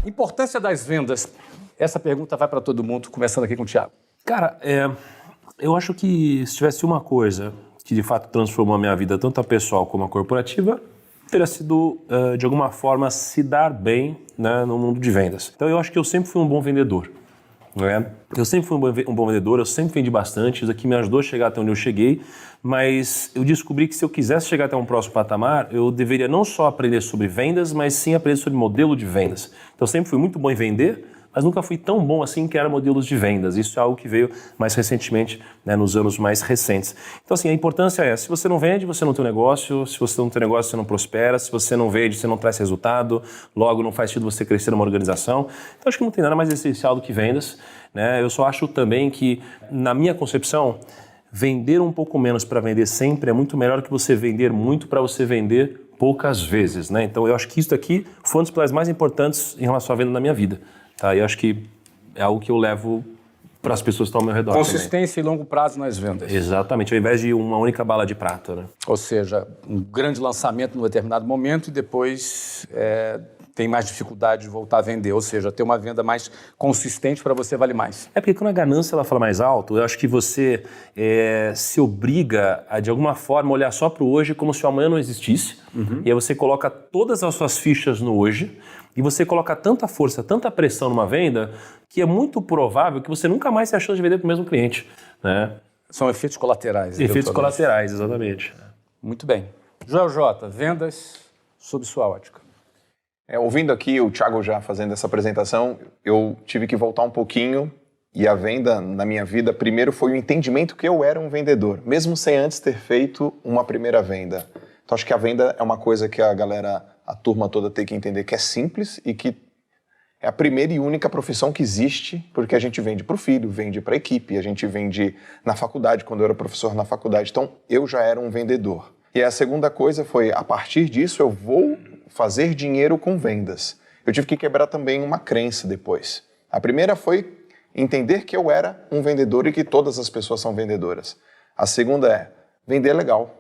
Importância das vendas. Essa pergunta vai para todo mundo, começando aqui com o Thiago. Cara, eu acho que se tivesse uma coisa que de fato transformou a minha vida, tanto a pessoal como a corporativa, teria sido, de alguma forma, se dar bem, né, no mundo de vendas. Então eu acho que eu sempre fui um bom vendedor. Né? Eu sempre fui um bom vendedor, eu sempre vendi bastante, isso aqui me ajudou a chegar até onde eu cheguei, mas eu descobri que se eu quisesse chegar até um próximo patamar, eu deveria não só aprender sobre vendas, mas sim aprender sobre modelo de vendas. Então eu sempre fui muito bom em vender, mas nunca fui tão bom assim que era modelos de vendas. Isso é algo que veio mais recentemente, né, nos anos mais recentes. Então assim, a importância é, se você não vende, você não tem um negócio, se você não tem negócio, você não prospera, se você não vende, você não traz resultado, logo não faz sentido você crescer numa organização. Então acho que não tem nada mais essencial do que vendas, né? Eu só acho também que, na minha concepção, vender um pouco menos para vender sempre é muito melhor que você vender muito para você vender poucas vezes, né? Então eu acho que isso aqui foi um dos pilares mais importantes em relação à venda na minha vida. Tá, eu acho que é algo que eu levo para as pessoas que estão ao meu redor. Consistência também. E longo prazo nas vendas. Exatamente, ao invés de uma única bala de prata. Né? Ou seja, um grande lançamento num determinado momento e depois tem mais dificuldade de voltar a vender. Ou seja, ter uma venda mais consistente para você vale mais. É porque quando a ganância ela fala mais alto, eu acho que você se obriga a, de alguma forma, olhar só para o hoje como se o amanhã não existisse. Uhum. E aí você coloca todas as suas fichas no hoje. E você coloca tanta força, tanta pressão numa venda, que é muito provável que você nunca mais tenha a chance de vender para o mesmo cliente. Né? São efeitos colaterais. Efeitos colaterais, exatamente. Muito bem. Joel J, vendas sob sua ótica. Ouvindo aqui o Thiago já fazendo essa apresentação, eu tive que voltar um pouquinho e a venda na minha vida, primeiro foi o entendimento que eu era um vendedor, mesmo sem antes ter feito uma primeira venda. Então acho que a venda é uma coisa que a turma toda tem que entender que é simples e que é a primeira e única profissão que existe, porque a gente vende para o filho, vende para a equipe, a gente vende na faculdade, quando eu era professor na faculdade. Então, eu já era um vendedor. E a segunda coisa foi, a partir disso, eu vou fazer dinheiro com vendas. Eu tive que quebrar também uma crença depois. A primeira foi entender que eu era um vendedor e que todas as pessoas são vendedoras. A segunda é, vender é legal,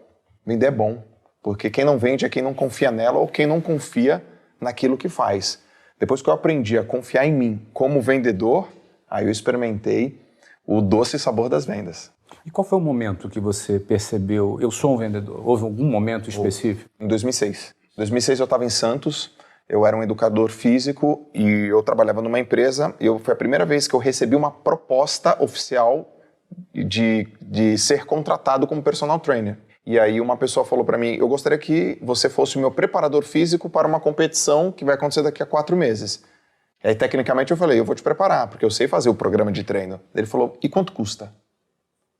vender é bom. Porque quem não vende é quem não confia nela ou quem não confia naquilo que faz. Depois que eu aprendi a confiar em mim como vendedor, aí eu experimentei o doce sabor das vendas. E qual foi o momento que você percebeu, eu sou um vendedor? Houve algum momento específico? Em 2006. Em 2006 eu estava em Santos, eu era um educador físico e eu trabalhava numa empresa e foi a primeira vez que eu recebi uma proposta oficial de ser contratado como personal trainer. E aí uma pessoa falou para mim, eu gostaria que você fosse o meu preparador físico para uma competição que vai acontecer daqui a 4 meses. E aí tecnicamente eu falei, eu vou te preparar, porque eu sei fazer o programa de treino. Ele falou, e quanto custa?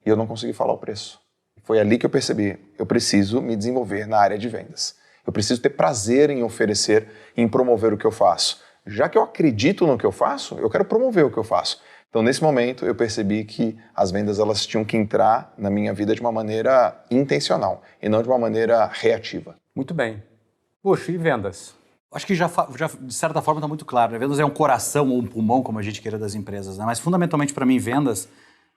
E eu não consegui falar o preço. Foi ali que eu percebi, eu preciso me desenvolver na área de vendas. Eu preciso ter prazer em oferecer, em promover o que eu faço. Já que eu acredito no que eu faço, eu quero promover o que eu faço. Então, nesse momento, eu percebi que as vendas elas tinham que entrar na minha vida de uma maneira intencional e não de uma maneira reativa. Muito bem. Puxa, e vendas? Acho que já de certa forma está muito claro. Né? Vendas é um coração ou um pulmão, como a gente queira, das empresas. Né? Mas, fundamentalmente, para mim, vendas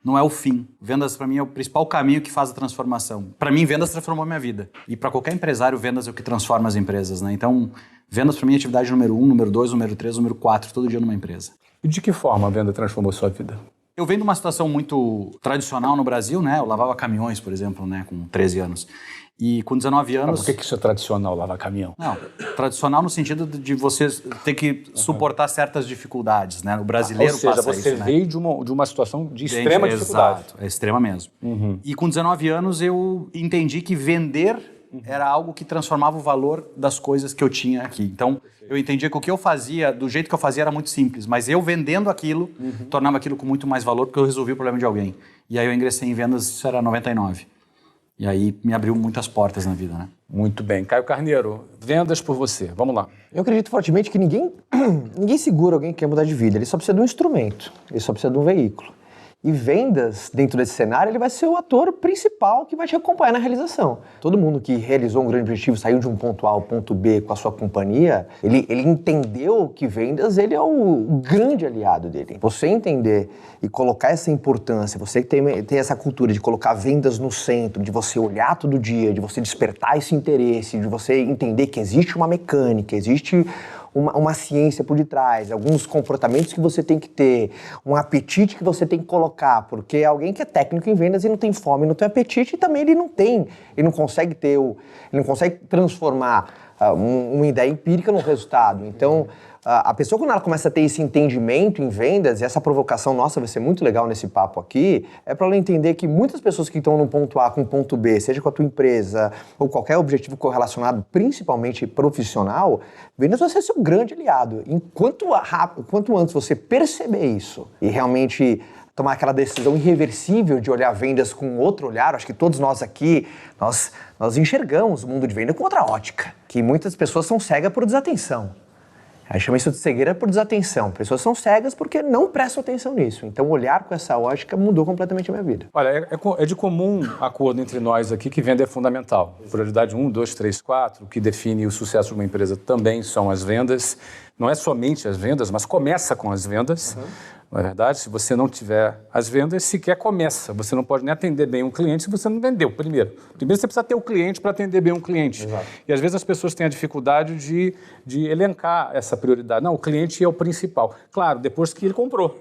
não é o fim. Vendas, para mim, é o principal caminho que faz a transformação. Para mim, vendas transformou a minha vida. E para qualquer empresário, vendas é o que transforma as empresas. Né? Então, vendas, para mim, é atividade número 1, número 2, número 3, número 4, todo dia numa empresa. E de que forma a venda transformou sua vida? Eu venho de uma situação muito tradicional no Brasil, né? Eu lavava caminhões, por exemplo, né? Com 13 anos. E com 19 anos... Por que isso é tradicional, lavar caminhão? Não, tradicional no sentido de você ter que suportar certas dificuldades, né? O brasileiro passa isso, Ou seja, você veio de uma situação de extrema dificuldade. Exato, é extrema mesmo. Uhum. E com 19 anos eu entendi que vender era algo que transformava o valor das coisas que eu tinha aqui. Então, eu entendia que o que eu fazia, do jeito que eu fazia, era muito simples. Mas eu vendendo aquilo, tornava aquilo com muito mais valor, porque eu resolvi o problema de alguém. E aí eu ingressei em vendas, isso era 99. E aí me abriu muitas portas na vida, né? Muito bem. Caio Carneiro, vendas por você. Vamos lá. Eu acredito fortemente que ninguém segura alguém que quer mudar de vida. Ele só precisa de um instrumento. Ele só precisa de um veículo. E vendas, dentro desse cenário, ele vai ser o ator principal que vai te acompanhar na realização. Todo mundo que realizou um grande objetivo, saiu de um ponto A ao ponto B com a sua companhia, ele entendeu que vendas, ele é o grande aliado dele. Você entender e colocar essa importância, você ter essa cultura de colocar vendas no centro, de você olhar todo dia, de você despertar esse interesse, de você entender que existe uma mecânica, existe uma ciência por detrás, alguns comportamentos que você tem que ter, um apetite que você tem que colocar, porque alguém que é técnico em vendas e não tem fome, não tem apetite, e também ele não consegue ele não consegue transformar uma ideia empírica no resultado. Então, a pessoa, quando ela começa a ter esse entendimento em vendas, e essa provocação nossa vai ser muito legal nesse papo aqui, é para ela entender que muitas pessoas que estão no ponto A com o ponto B, seja com a tua empresa ou qualquer objetivo correlacionado, principalmente profissional, vendas vai ser seu grande aliado. Quanto antes você perceber isso e realmente tomar aquela decisão irreversível de olhar vendas com outro olhar, acho que todos nós aqui, nós enxergamos o mundo de venda com outra ótica, que muitas pessoas são cegas por desatenção. Aí chama isso de cegueira por desatenção. Pessoas são cegas porque não prestam atenção nisso. Então, olhar com essa ótica mudou completamente a minha vida. Olha, é de comum acordo entre nós aqui que venda é fundamental. Prioridade 1, 2, 3, 4, o que define o sucesso de uma empresa também são as vendas. Não é somente as vendas, mas começa com as vendas. Não é verdade? Se você não tiver as vendas, sequer começa. Você não pode nem atender bem um cliente se você não vendeu primeiro. Primeiro você precisa ter o cliente para atender bem um cliente. Exato. E às vezes as pessoas têm a dificuldade de elencar essa prioridade. Não, o cliente é o principal. Claro, depois que ele comprou.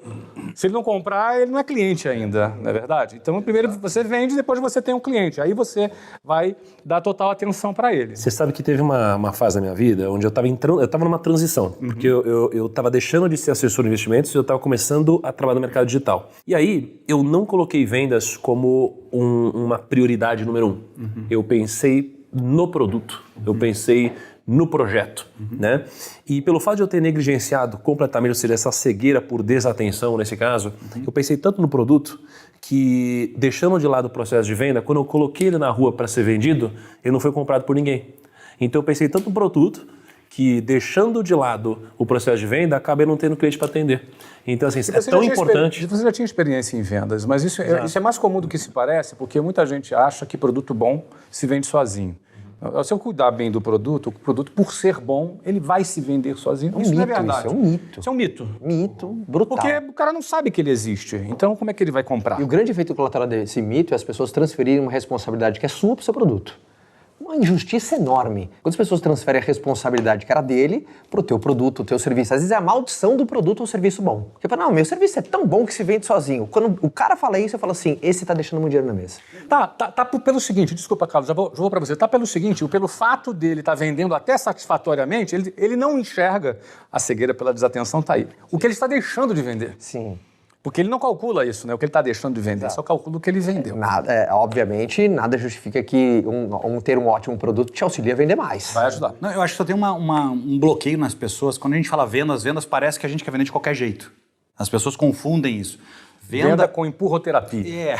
Se ele não comprar, ele não é cliente ainda, não é verdade? Então, primeiro você vende, depois você tem um cliente. Aí você vai dar total atenção para ele. Você sabe que teve uma fase da minha vida onde eu estava numa transição, porque eu estava deixando de ser assessor de investimentos e eu estava começando a trabalhar no mercado digital. E aí, eu não coloquei vendas como uma prioridade número 1. Eu pensei no produto, eu pensei no projeto, né? E pelo fato de eu ter negligenciado completamente, ou seja, essa cegueira por desatenção nesse caso, eu pensei tanto no produto que, deixando de lado o processo de venda, quando eu coloquei ele na rua para ser vendido, ele não foi comprado por ninguém. Então eu pensei tanto no produto que, deixando de lado o processo de venda, acabei não tendo cliente para atender. Então, assim, é tão importante... Você já tinha experiência em vendas, mas isso é mais comum do que se parece, porque muita gente acha que produto bom se vende sozinho. Se eu cuidar bem do produto, o produto, por ser bom, ele vai se vender sozinho. Isso não é verdade. Isso é um mito. Isso é um mito. Mito brutal. Porque o cara não sabe que ele existe. Então, como é que ele vai comprar? E o grande efeito colateral desse mito é as pessoas transferirem uma responsabilidade que é sua para o seu produto. Uma injustiça enorme. Quando as pessoas transferem a responsabilidade que era dele para o teu produto, o teu serviço, às vezes é a maldição do produto ou serviço bom. Porque fala, não, meu serviço é tão bom que se vende sozinho. Quando o cara fala isso, eu falo assim, esse tá deixando muito dinheiro na mesa. Tá pelo seguinte, desculpa, Carlos, já vou para você. Tá pelo seguinte, pelo fato dele estar vendendo até satisfatoriamente, ele não enxerga a cegueira pela desatenção, tá aí. O que ele está deixando de vender. Sim. Porque ele não calcula isso, né? O que ele está deixando de vender, só calcula o que ele vendeu. Obviamente, nada justifica que ter um ótimo produto te auxilia a vender mais. Vai ajudar. Não, eu acho que só tem um bloqueio nas pessoas. Quando a gente fala vendas parece que a gente quer vender de qualquer jeito. As pessoas confundem isso. Venda com empurroterapia.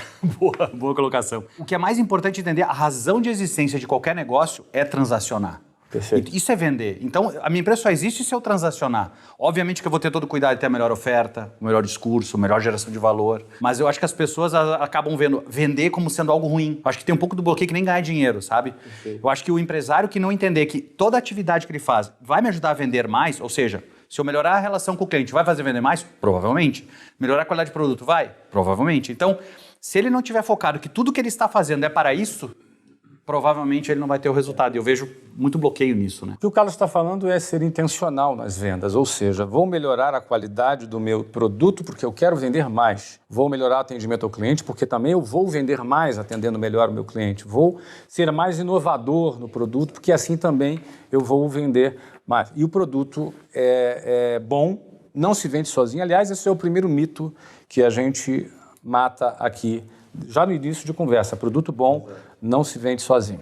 Boa colocação. O que é mais importante entender, a razão de existência de qualquer negócio é transacionar. Perfeito. Isso é vender. Então, a minha empresa só existe se eu transacionar. Obviamente que eu vou ter todo o cuidado de ter a melhor oferta, o melhor discurso, a melhor geração de valor. Mas eu acho que as pessoas acabam vendo vender como sendo algo ruim. Eu acho que tem um pouco do bloqueio que nem ganhar dinheiro, sabe? Perfeito. Eu acho que o empresário que não entender que toda atividade que ele faz vai me ajudar a vender mais, ou seja, se eu melhorar a relação com o cliente, vai fazer vender mais? Provavelmente. Melhorar a qualidade de produto? Vai? Provavelmente. Então, se ele não tiver focado que tudo que ele está fazendo é para isso, provavelmente ele não vai ter o resultado. E eu vejo muito bloqueio nisso, né? O que o Carlos está falando é ser intencional nas vendas, ou seja, vou melhorar a qualidade do meu produto porque eu quero vender mais. Vou melhorar o atendimento ao cliente porque também eu vou vender mais atendendo melhor o meu cliente. Vou ser mais inovador no produto porque assim também eu vou vender mais. E o produto é bom, não se vende sozinho. Aliás, esse é o primeiro mito que a gente mata aqui já no início de conversa. Produto bom não se vende sozinho.